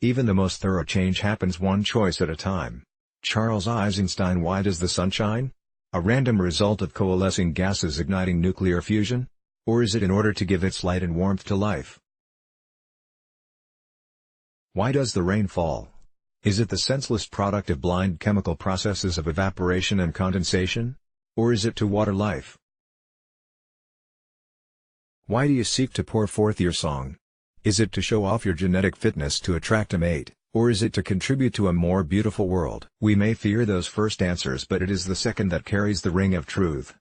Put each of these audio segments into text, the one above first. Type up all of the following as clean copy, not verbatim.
Even the most thorough change happens one choice at a time. Charles Eisenstein. Why does the sun shine? A random result of coalescing gases igniting nuclear fusion? Or is it in order to give its light and warmth to life? Why does the rain fall? Is it the senseless product of blind chemical processes of evaporation and condensation? Or is it to water life? Why do you seek to pour forth your song? Is it to show off your genetic fitness to attract a mate, or is it to contribute to a more beautiful world? We may fear those first answers, but it is the second that carries the ring of truth.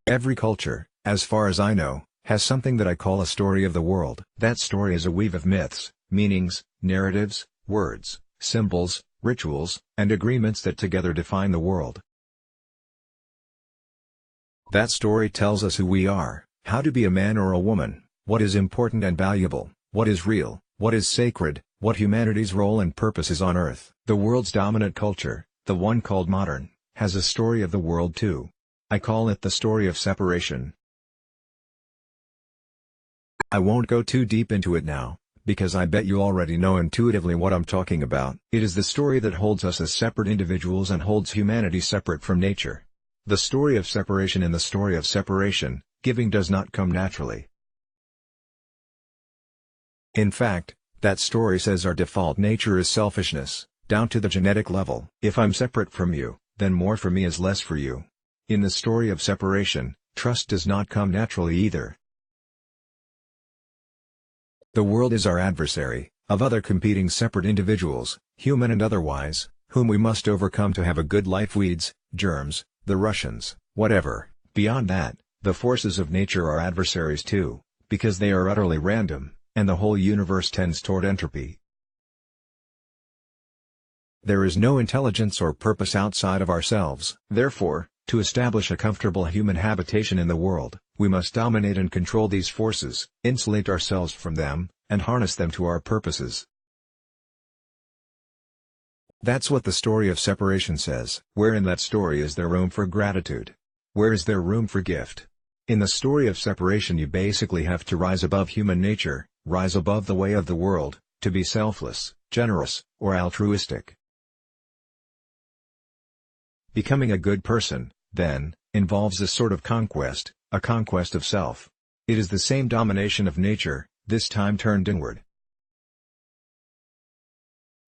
Every culture, as far as I know, has something that I call a story of the world. That story is a weave of myths, meanings, narratives, words, symbols, rituals, and agreements that together define the world. That story tells us who we are, how to be a man or a woman, what is important and valuable, what is real, what is sacred, what humanity's role and purpose is on Earth. The world's dominant culture, the one called modern, has a story of the world too. I call it the story of separation. I won't go too deep into it now, because I bet you already know intuitively what I'm talking about. It is the story that holds us as separate individuals and holds humanity separate from nature. The story of separation. In the story of separation, giving does not come naturally. In fact, that story says our default nature is selfishness, down to the genetic level. If I'm separate from you, then more for me is less for you. In the story of separation, trust does not come naturally either. The world is our adversary, of other competing separate individuals, human and otherwise, whom we must overcome to have a good life. Weeds, germs, the Russians, whatever. Beyond that, the forces of nature are adversaries too, because they are utterly random, and the whole universe tends toward entropy. There is no intelligence or purpose outside of ourselves. Therefore, to establish a comfortable human habitation in the world, we must dominate and control these forces, insulate ourselves from them, and harness them to our purposes. That's what the story of separation says. Where in that story is there room for gratitude? Where is there room for gift? In the story of separation you basically have to rise above human nature, rise above the way of the world, to be selfless, generous, or altruistic. Becoming a good person, then, involves a sort of conquest, a conquest of self. It is the same domination of nature, this time turned inward.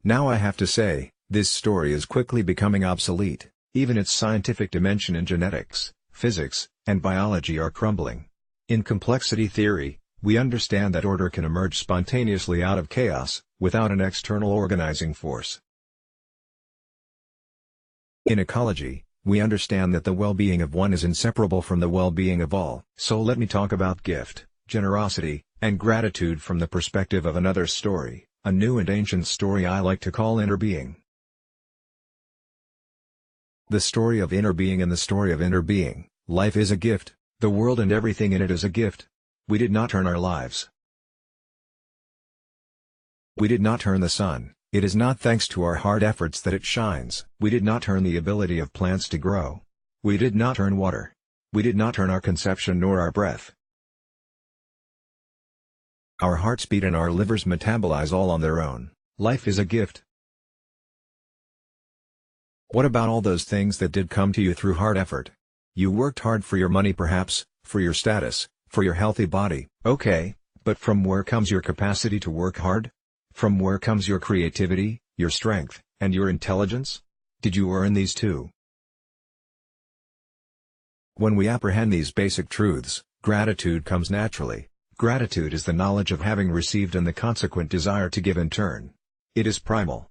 Now I have to say, this story is quickly becoming obsolete. Even its scientific dimension in genetics, physics, and biology are crumbling. In complexity theory, we understand that order can emerge spontaneously out of chaos, without an external organizing force. In ecology, we understand that the well-being of one is inseparable from the well-being of all. So let me talk about gift, generosity, and gratitude from the perspective of another story, a new and ancient story I like to call inner being. The story of inner being. In the story of inner being, life is a gift, the world and everything in it is a gift. We did not earn our lives. We did not earn the sun, it is not thanks to our hard efforts that it shines. We did not earn the ability of plants to grow. We did not earn water. We did not earn our conception nor our breath. Our hearts beat and our livers metabolize all on their own. Life is a gift. What about all those things that did come to you through hard effort? You worked hard for your money perhaps, for your status, for your healthy body. Okay, but from where comes your capacity to work hard? From where comes your creativity, your strength, and your intelligence? Did you earn these too? When we apprehend these basic truths, gratitude comes naturally. Gratitude is the knowledge of having received and the consequent desire to give in turn. It is primal.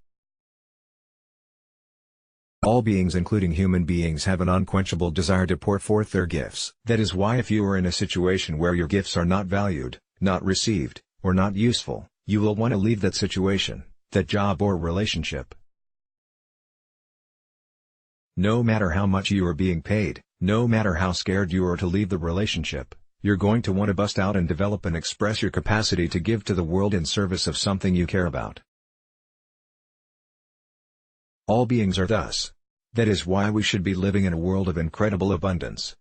All beings including human beings have an unquenchable desire to pour forth their gifts. That is why if you are in a situation where your gifts are not valued, not received, or not useful, you will want to leave that situation, that job or relationship. No matter how much you are being paid, no matter how scared you are to leave the relationship, you're going to want to bust out and develop and express your capacity to give to the world in service of something you care about. All beings are thus. That is why we should be living in a world of incredible abundance.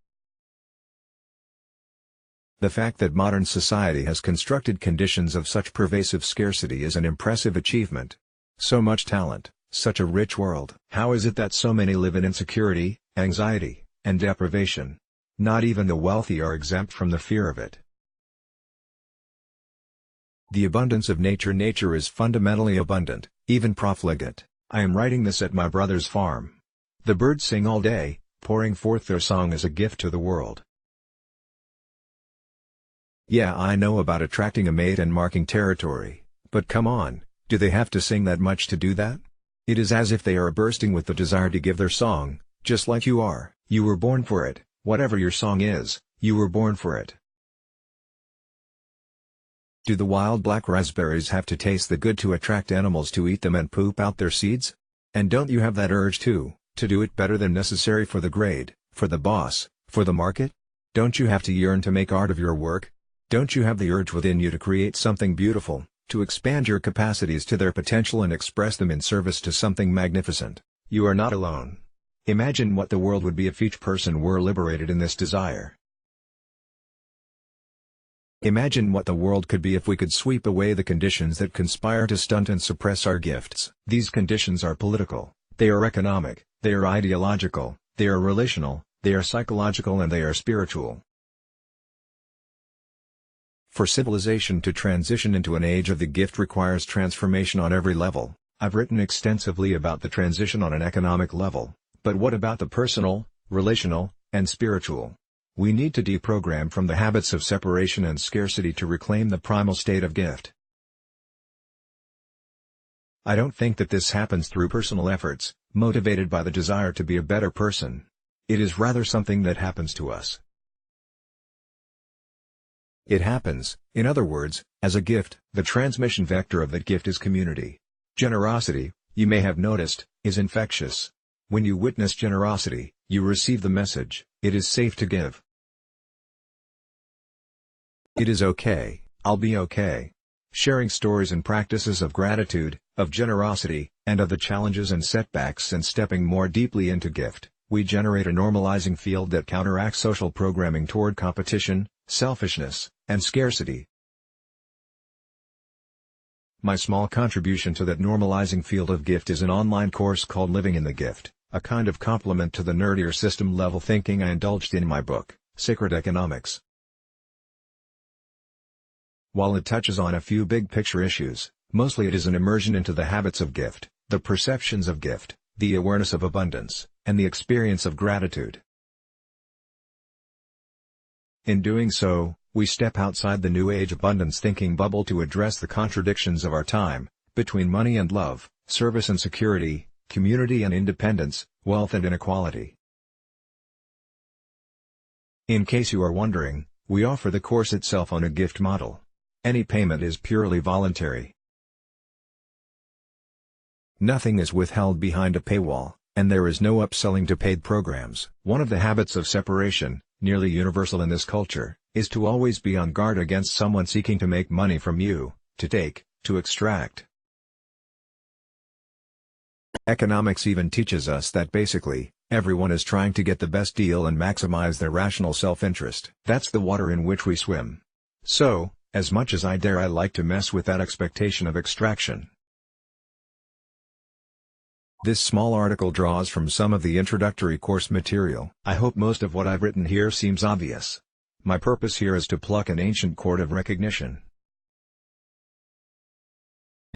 The fact that modern society has constructed conditions of such pervasive scarcity is an impressive achievement. So much talent, such a rich world. How is it that so many live in insecurity, anxiety, and deprivation? Not even the wealthy are exempt from the fear of it. The abundance of nature. Nature is fundamentally abundant, even profligate. I am writing this at my brother's farm. The birds sing all day, pouring forth their song as a gift to the world. Yeah, I know about attracting a mate and marking territory, but come on, do they have to sing that much to do that? It is as if they are bursting with the desire to give their song, just like you are. You were born for it, whatever your song is, you were born for it. Do the wild black raspberries have to taste the good to attract animals to eat them and poop out their seeds? And don't you have that urge too, to do it better than necessary for the grade, for the boss, for the market? Don't you have to yearn to make art of your work? Don't you have the urge within you to create something beautiful, to expand your capacities to their potential and express them in service to something magnificent? You are not alone. Imagine what the world would be if each person were liberated in this desire. Imagine what the world could be if we could sweep away the conditions that conspire to stunt and suppress our gifts. These conditions are political, they are economic, they are ideological, they are relational, they are psychological, and they are spiritual. For civilization to transition into an age of the gift requires transformation on every level. I've written extensively about the transition on an economic level, but what about the personal, relational, and spiritual? We need to deprogram from the habits of separation and scarcity to reclaim the primal state of gift. I don't think that this happens through personal efforts, motivated by the desire to be a better person. It is rather something that happens to us. It happens, in other words, as a gift. The transmission vector of that gift is community. Generosity, you may have noticed, is infectious. When you witness generosity, you receive the message, it is safe to give. It is okay, I'll be okay. Sharing stories and practices of gratitude, of generosity, and of the challenges and setbacks and stepping more deeply into gift, we generate a normalizing field that counteracts social programming toward competition, selfishness, and scarcity. My small contribution to that normalizing field of gift is an online course called Living in the Gift, a kind of complement to the nerdier system-level thinking I indulged in my book, Sacred Economics. While it touches on a few big-picture issues, mostly it is an immersion into the habits of gift, the perceptions of gift, the awareness of abundance, and the experience of gratitude. In doing so, we step outside the New Age abundance thinking bubble to address the contradictions of our time, between money and love, service and security, community and independence, wealth and inequality. In case you are wondering, we offer the course itself on a gift model. Any payment is purely voluntary. Nothing is withheld behind a paywall, and there is no upselling to paid programs. One of the habits of separation, nearly universal in this culture, is to always be on guard against someone seeking to make money from you, to take, to extract. Economics even teaches us that basically, everyone is trying to get the best deal and maximize their rational self-interest. That's the water in which we swim. So, as much as I dare, I like to mess with that expectation of extraction. This small article draws from some of the introductory course material. I hope most of what I've written here seems obvious. My purpose here is to pluck an ancient chord of recognition.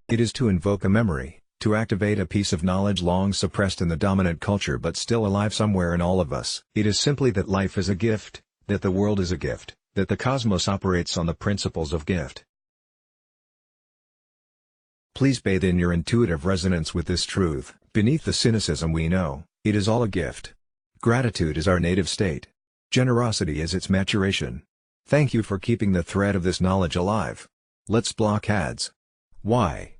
It is to invoke a memory, to activate a piece of knowledge long suppressed in the dominant culture but still alive somewhere in all of us. It is simply that life is a gift, that the world is a gift, that the cosmos operates on the principles of gift. Please bathe in your intuitive resonance with this truth. Beneath the cynicism we know, it is all a gift. Gratitude is our native state. Generosity is its maturation. Thank you for keeping the thread of this knowledge alive. Let's block ads. Why?